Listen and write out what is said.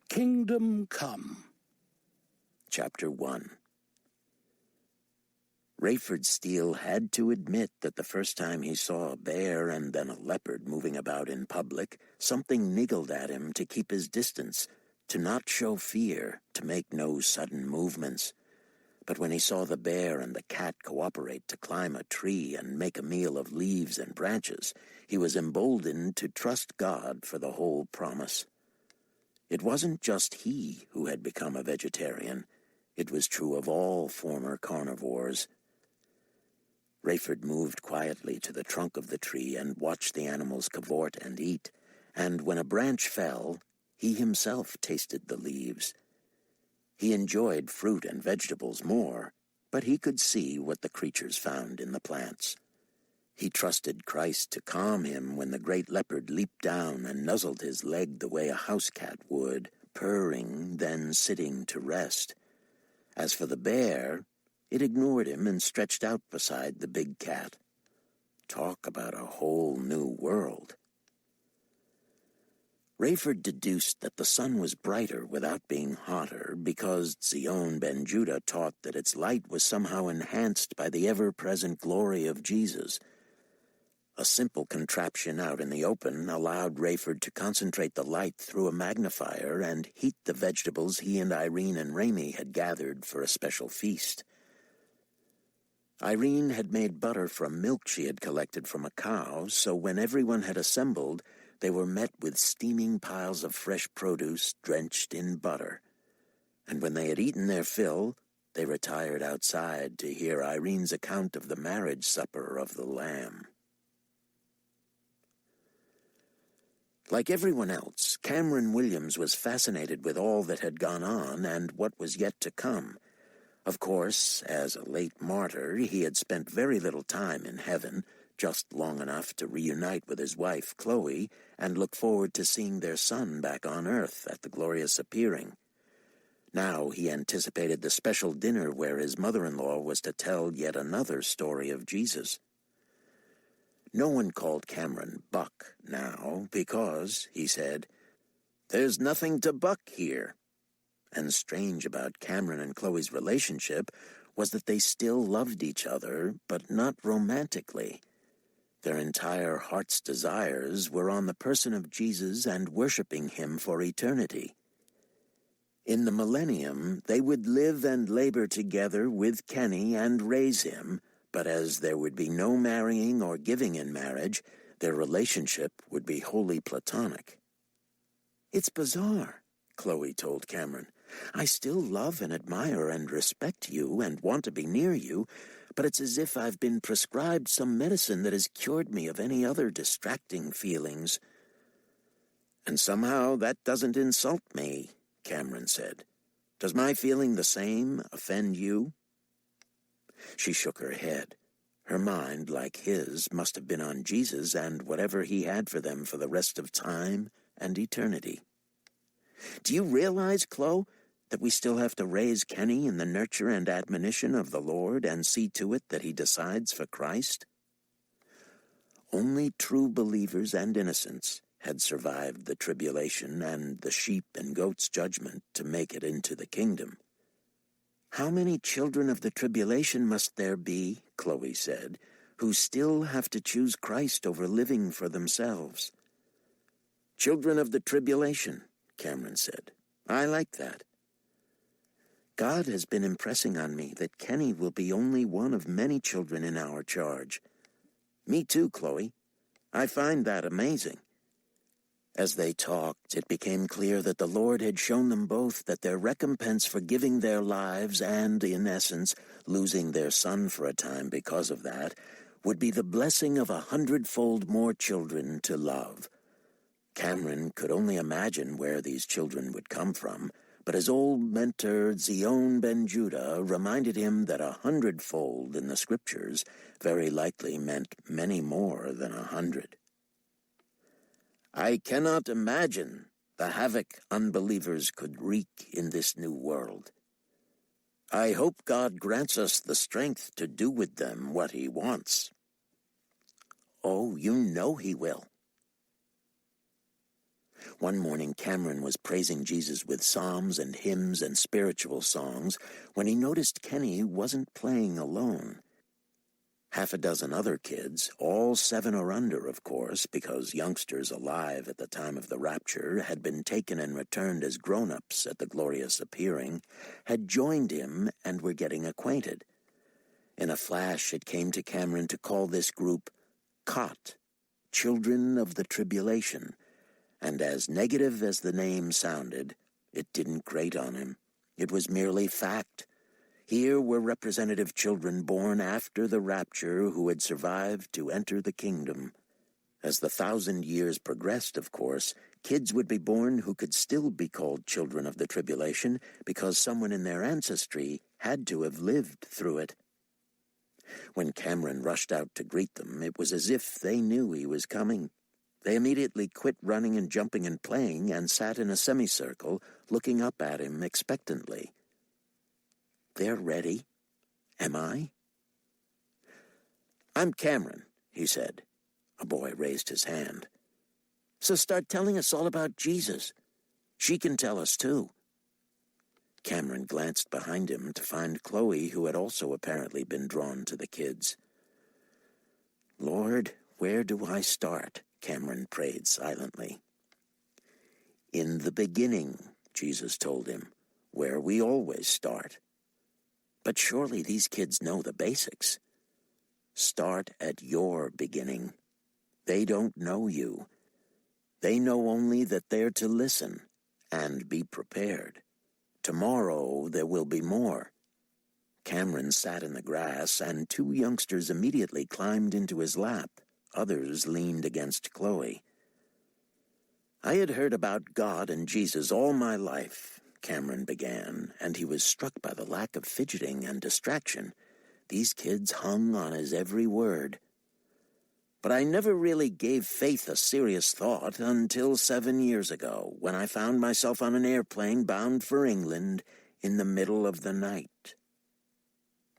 Kingdom Come. Chapter 1. Rayford Steele had to admit that the first time he saw a bear and then a leopard moving about in public, something niggled at him to keep his distance, to not show fear, to make no sudden movements. But when he saw the bear and the cat cooperate to climb a tree and make a meal of leaves and branches, he was emboldened to trust God for the whole promise. It wasn't just he who had become a vegetarian. It was true of all former carnivores. Rayford moved quietly to the trunk of the tree and watched the animals cavort and eat, and when a branch fell, he himself tasted the leaves. He enjoyed fruit and vegetables more, but he could see what the creatures found in the plants. He trusted Christ to calm him when the great leopard leaped down and nuzzled his leg the way a house cat would, purring, then sitting to rest. As for the bear, it ignored him and stretched out beside the big cat. Talk about a whole new world. Rayford deduced that the sun was brighter without being hotter because Zion ben Judah taught that its light was somehow enhanced by the ever-present glory of Jesus. A simple contraption out in the open allowed Rayford to concentrate the light through a magnifier and heat the vegetables he and Irene and Ramey had gathered for a special feast. Irene had made butter from milk she had collected from a cow, so when everyone had assembled, they were met with steaming piles of fresh produce drenched in butter. And when they had eaten their fill, they retired outside to hear Irene's account of the marriage supper of the Lamb. Like everyone else, Cameron Williams was fascinated with all that had gone on and what was yet to come. Of course, as a late martyr, he had spent very little time in heaven, just long enough to reunite with his wife, Chloe, and look forward to seeing their son back on earth at the glorious appearing. Now he anticipated the special dinner where his mother-in-law was to tell yet another story of Jesus. No one called Cameron Buck now because, he said, "There's nothing to buck here." And strange about Cameron and Chloe's relationship was that they still loved each other, but not romantically. Their entire heart's desires were on the person of Jesus and worshiping him for eternity. In the millennium, they would live and labor together with Kenny and raise him, but as there would be no marrying or giving in marriage, their relationship would be wholly platonic. "It's bizarre," Chloe told Cameron. "I still love and admire and respect you and want to be near you, but it's as if I've been prescribed some medicine that has cured me of any other distracting feelings." "And somehow that doesn't insult me," Cameron said. "Does my feeling the same offend you?" She shook her head. Her mind, like his, must have been on Jesus and whatever he had for them for the rest of time and eternity. "Do you realize, Chloe, that we still have to raise Kenny in the nurture and admonition of the Lord and see to it that he decides for Christ?" Only true believers and innocents had survived the tribulation and the sheep and goats' judgment to make it into the kingdom. "How many children of the tribulation must there be," Chloe said, "who still have to choose Christ over living for themselves?" "Children of the tribulation," Cameron said. "I like that." "God has been impressing on me that Kenny will be only one of many children in our charge." "Me too, Chloe. I find that amazing." As they talked, it became clear that the Lord had shown them both that their recompense for giving their lives and, in essence, losing their son for a time because of that, would be the blessing of 100-fold more children to love. Cameron could only imagine where these children would come from, but his old mentor, Zion ben Judah, reminded him that 100-fold in the Scriptures very likely meant many more than 100. "I cannot imagine the havoc unbelievers could wreak in this new world. I hope God grants us the strength to do with them what he wants." "Oh, you know he will." One morning Cameron was praising Jesus with psalms and hymns and spiritual songs when he noticed Kenny wasn't playing alone. Half a dozen other kids, all 7 or under, of course, because youngsters alive at the time of the rapture had been taken and returned as grown-ups at the glorious appearing, had joined him and were getting acquainted. In a flash it came to Cameron to call this group COT, Children of the Tribulation, and as negative as the name sounded, it didn't grate on him. It was merely fact. Here were representative children born after the rapture who had survived to enter the kingdom. As the 1,000 years progressed, of course, kids would be born who could still be called children of the tribulation because someone in their ancestry had to have lived through it. When Cameron rushed out to greet them, it was as if they knew he was coming. They immediately quit running and jumping and playing and sat in a semicircle, looking up at him expectantly. They're ready. Am I? I'm Cameron, he said. A boy raised his hand. So start telling us all about Jesus. She can tell us too. Cameron glanced behind him to find Chloe, who had also apparently been drawn to the kids. Lord, where do I start? Cameron prayed silently. In the beginning, Jesus told him, where we always start. But surely these kids know the basics. Start at your beginning. They don't know you. They know only that they're to listen and be prepared. Tomorrow there will be more. Cameron sat in the grass, and 2 youngsters immediately climbed into his lap. Others leaned against Chloe. I had heard about God and Jesus all my life, Cameron began, and he was struck by the lack of fidgeting and distraction. These kids hung on his every word. But I never really gave faith a serious thought until 7 years ago, when I found myself on an airplane bound for England in the middle of the night.